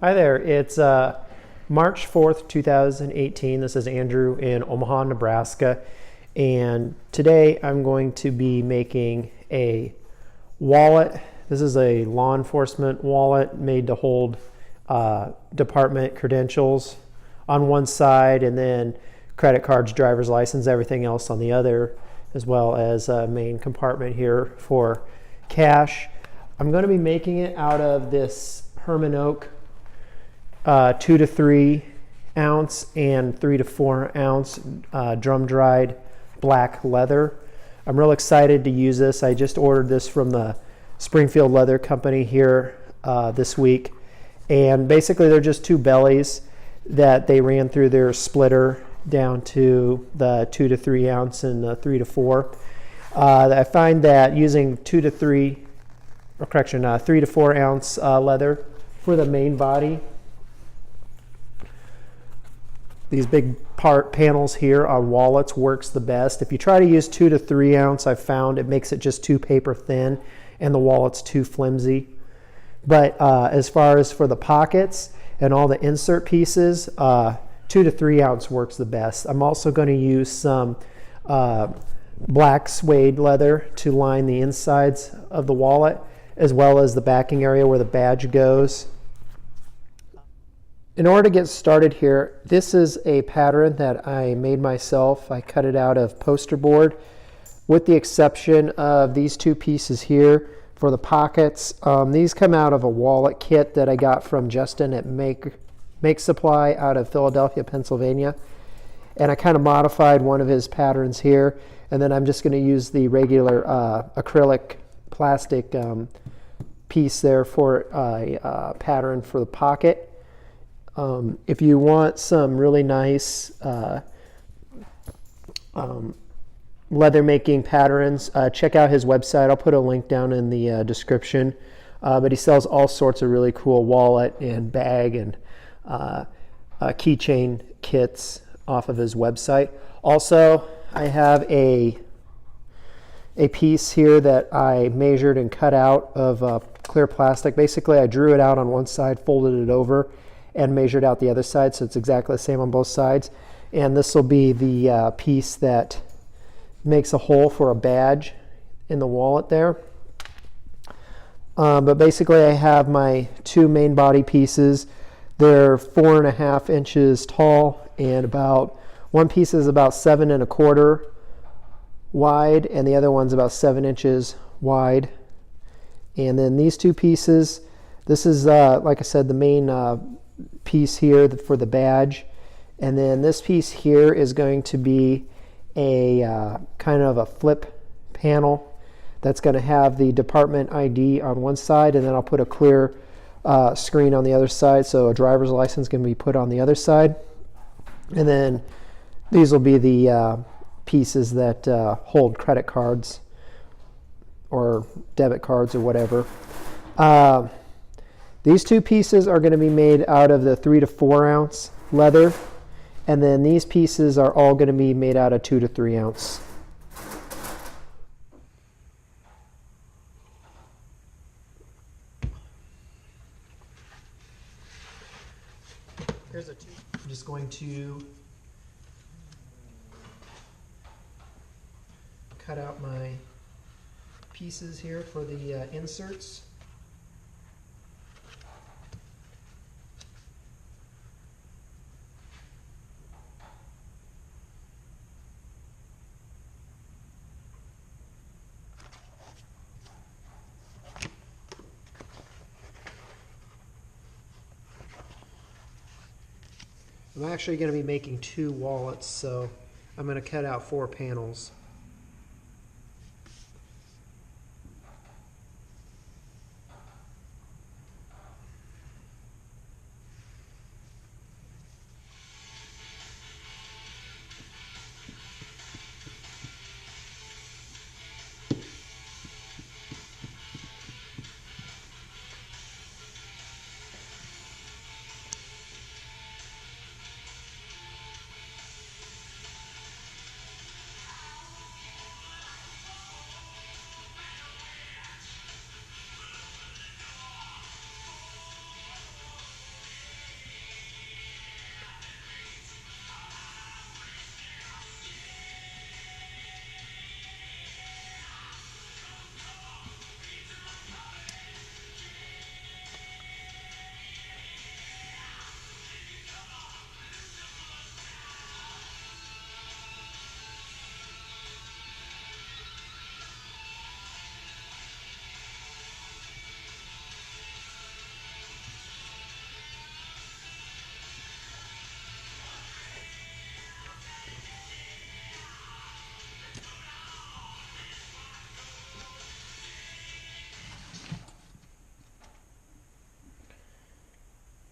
Hi there, it's March 4th, 2018. This is Andrew in Omaha, Nebraska. And today I'm going to be making a wallet. This is a law enforcement wallet made to hold department credentials on one side and then credit cards, driver's license, everything else on the other, as well as a main compartment here for cash. I'm going to be making it out of this Hermann Oak 2 to 3 ounce and 3 to 4 ounce drum dried black leather. I'm real excited to use this. I just ordered this from the Springfield Leather Company here this week, and basically they're just two bellies that they ran through their splitter down to the 2 to 3 ounce and the 3 to 4. I find that using 3 to 4 ounce leather for the main body, these big panels here on wallets works the best. If you try to use 2 to 3 ounce, I've found it makes it just too paper thin and the wallet's too flimsy. But as far as for the pockets and all the insert pieces, 2 to 3 ounce works the best. I'm also going to use some black suede leather to line the insides of the wallet, as well as the backing area where the badge goes. In order to get started here, this is a pattern that I made myself. I cut it out of poster board, with the exception of these two pieces here for the pockets. These come out of a wallet kit that I got from Justin at MAKESUPPLY out of Philadelphia, Pennsylvania. And I kind of modified one of his patterns here, and then I'm just going to use the regular acrylic plastic piece there for a pattern for the pocket. If you want some really nice leather making patterns, check out his website. I'll put a link down in the description. But he sells all sorts of really cool wallet and bag and keychain kits off of his website. Also, I have a piece here that I measured and cut out of clear plastic. Basically, I drew it out on one side, folded it over, and measured out the other side, so it's exactly the same on both sides. And this will be the piece that makes a hole for a badge in the wallet there. But basically I have my two main body pieces. They're 4.5 inches tall, and about one piece is about 7 1/4 wide, and the other one's about 7 inches wide. And then these two pieces, this is like I said, the main piece here for the badge, and then this piece here is going to be a kind of a flip panel that's going to have the department ID on one side, and then I'll put a clear screen on the other side, so a driver's license can be put on the other side. And then these will be the pieces that hold credit cards or debit cards or whatever. These two pieces are going to be made out of the 3 to 4 ounce leather, and then these pieces are all going to be made out of 2 to 3 ounce. Here's a tube. I'm just going to cut out my pieces here for the inserts. I'm actually going to be making 2 wallets, so I'm going to cut out 4 panels.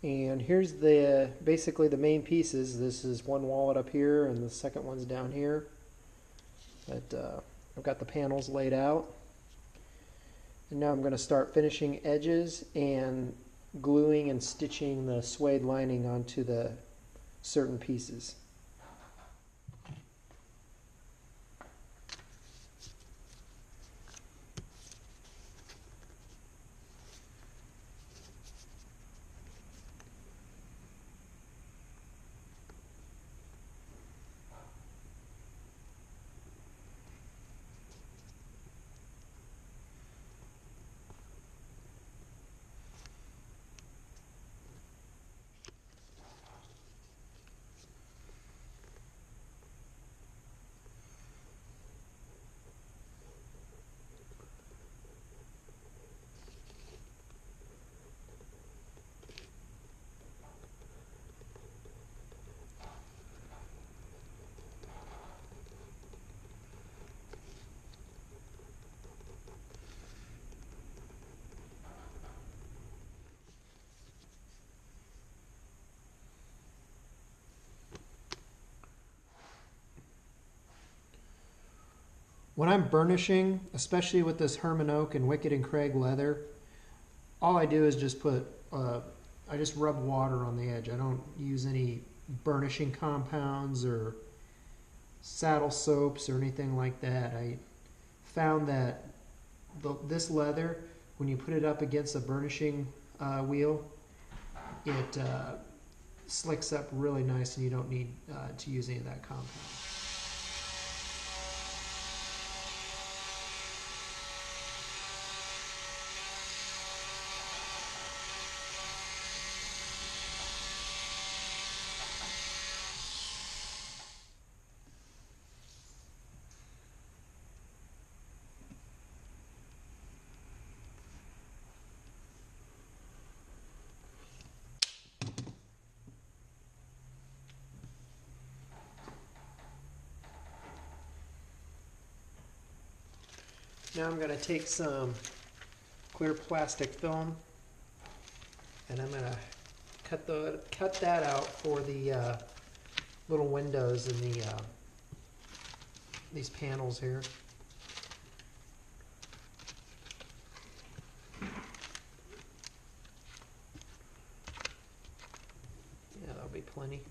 And here's basically the main pieces. This is one wallet up here and the second one's down here. But I've got the panels laid out. And now I'm going to start finishing edges and gluing and stitching the suede lining onto the certain pieces. When I'm burnishing, especially with this Hermann Oak and Wicked and Craig leather, all I do is just I just rub water on the edge. I don't use any burnishing compounds or saddle soaps or anything like that. I found that this leather, when you put it up against a burnishing wheel, it slicks up really nice and you don't need to use any of that compound. Now I'm going to take some clear plastic film and I'm going to cut that out for the little windows in these panels here. Yeah, that'll be plenty.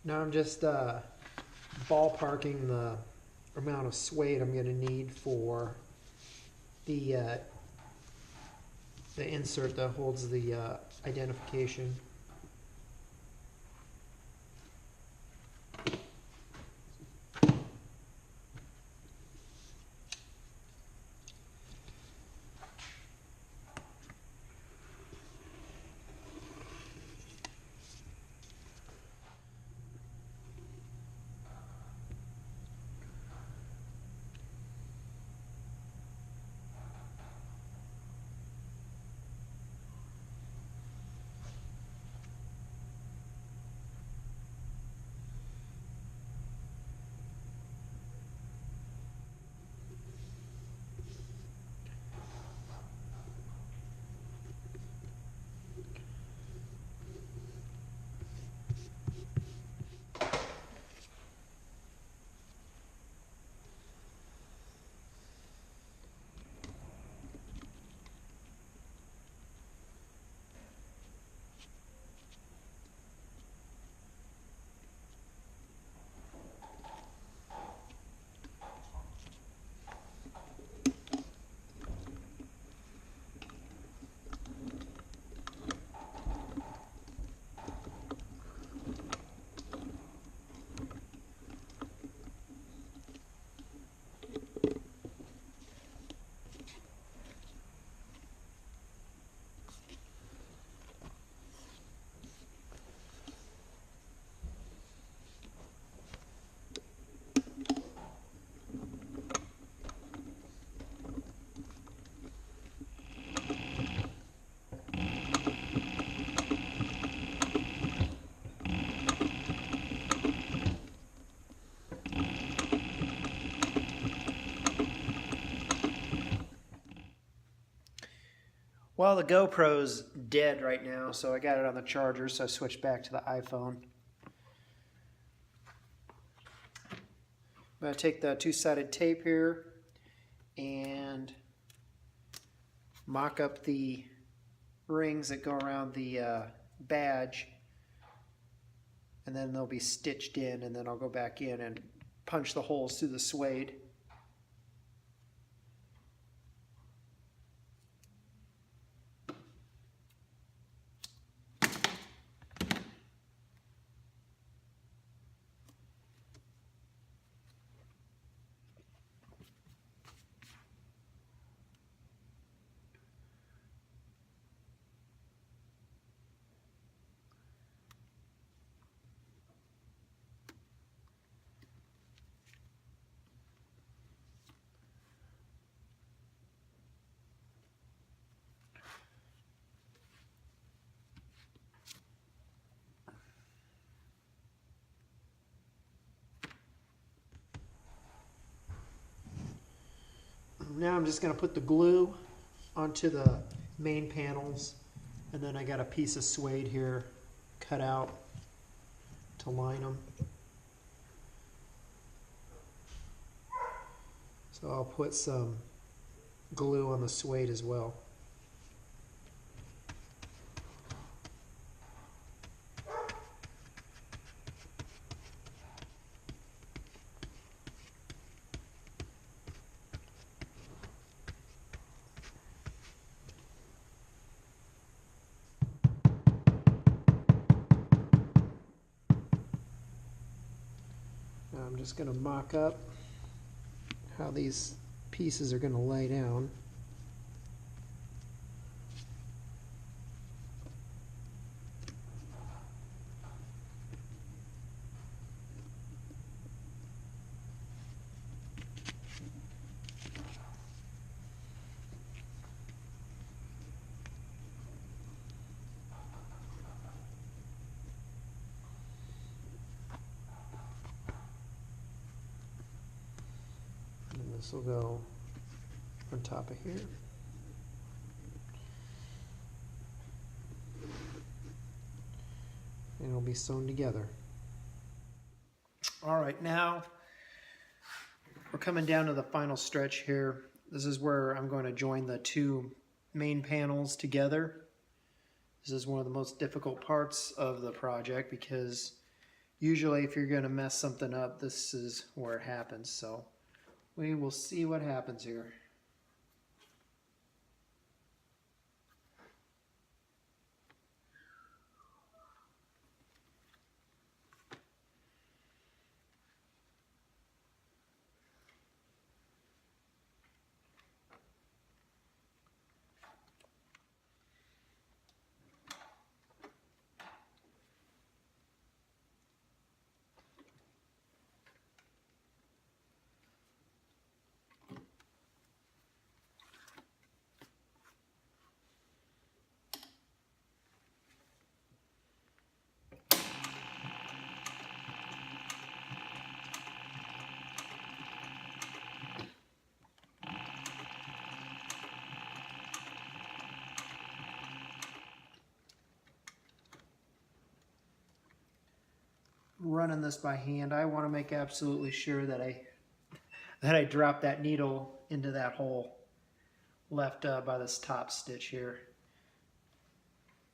Now I'm just ballparking the amount of suede I'm going to need for the insert that holds the identification. Well, the GoPro's dead right now, so I got it on the charger, so I switched back to the iPhone. I'm going to take the two-sided tape here and mock up the rings that go around the badge, and then they'll be stitched in, and then I'll go back in and punch the holes through the suede. Now I'm just going to put the glue onto the main panels, and then I got a piece of suede here cut out to line them. So I'll put some glue on the suede as well. Now I'm just going to mock up how these pieces are going to lay down. This will go on top of here. And it'll be sewn together. All right, now we're coming down to the final stretch here. This is where I'm going to join the two main panels together. This is one of the most difficult parts of the project because usually if you're going to mess something up, this is where it happens. So we will see what happens here. Running this by hand, I want to make absolutely sure that I drop that needle into that hole left by this top stitch here.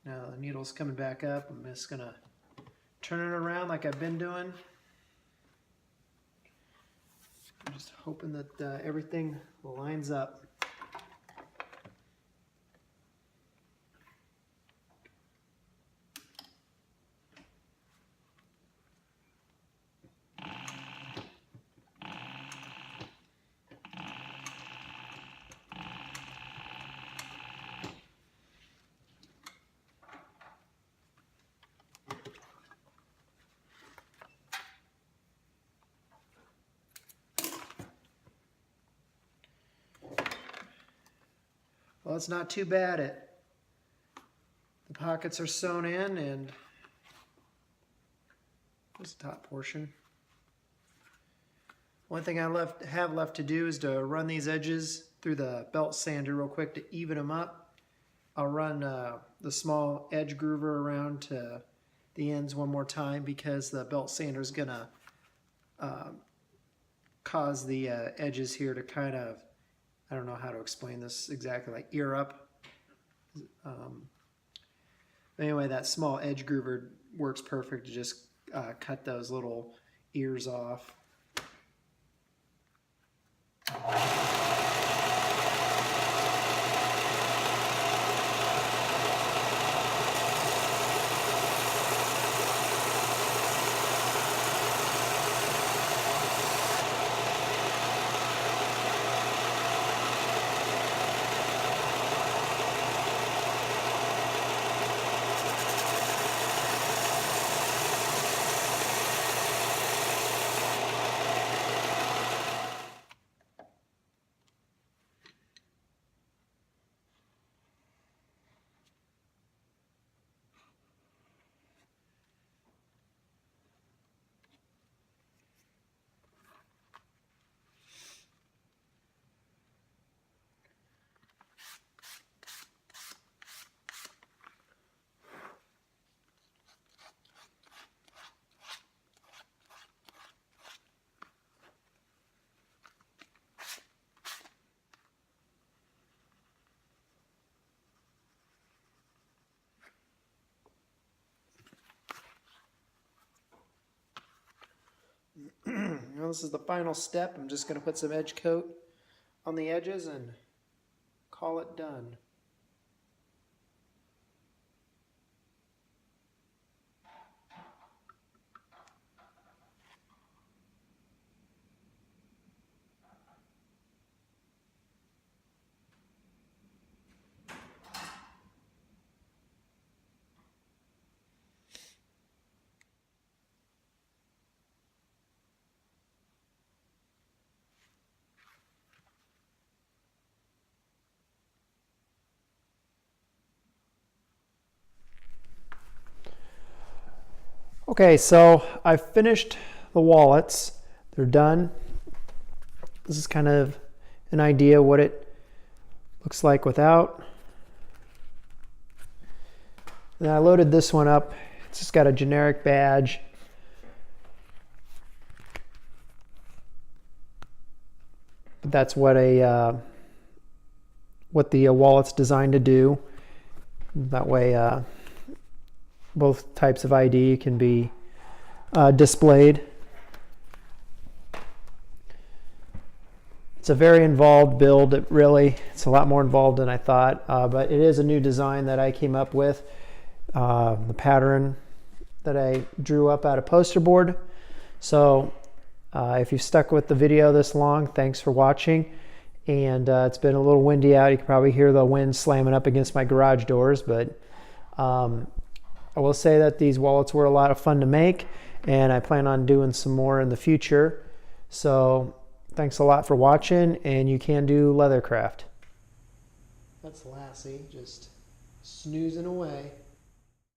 Now the needle's coming back up. I'm just gonna turn it around like I've been doing. I'm just hoping that everything lines up. Well, it's not too bad. The pockets are sewn in, and this top portion. One thing I have left to do is to run these edges through the belt sander real quick to even them up. I'll run the small edge groover around to the ends one more time because the belt sander is going to cause the edges here to kind of, I don't know how to explain this exactly, like ear up. Anyway, that small edge groover works perfect to just cut those little ears off. Now this is the final step. I'm just going to put some edge coat on the edges and call it done. Okay, so I've finished the wallets. They're done. This is kind of an idea what it looks like without. And I loaded this one up. It's just got a generic badge. But that's what the wallet's designed to do. That way both types of ID can be displayed. It's a very involved build. It's a lot more involved than I thought, but it is a new design that I came up with. The pattern that I drew up out of poster board. So if you've stuck with the video this long, thanks for watching. And it's been a little windy out. You can probably hear the wind slamming up against my garage doors, but I will say that these wallets were a lot of fun to make, and I plan on doing some more in the future. So thanks a lot for watching, and you can do leathercraft. That's Lassie just snoozing away.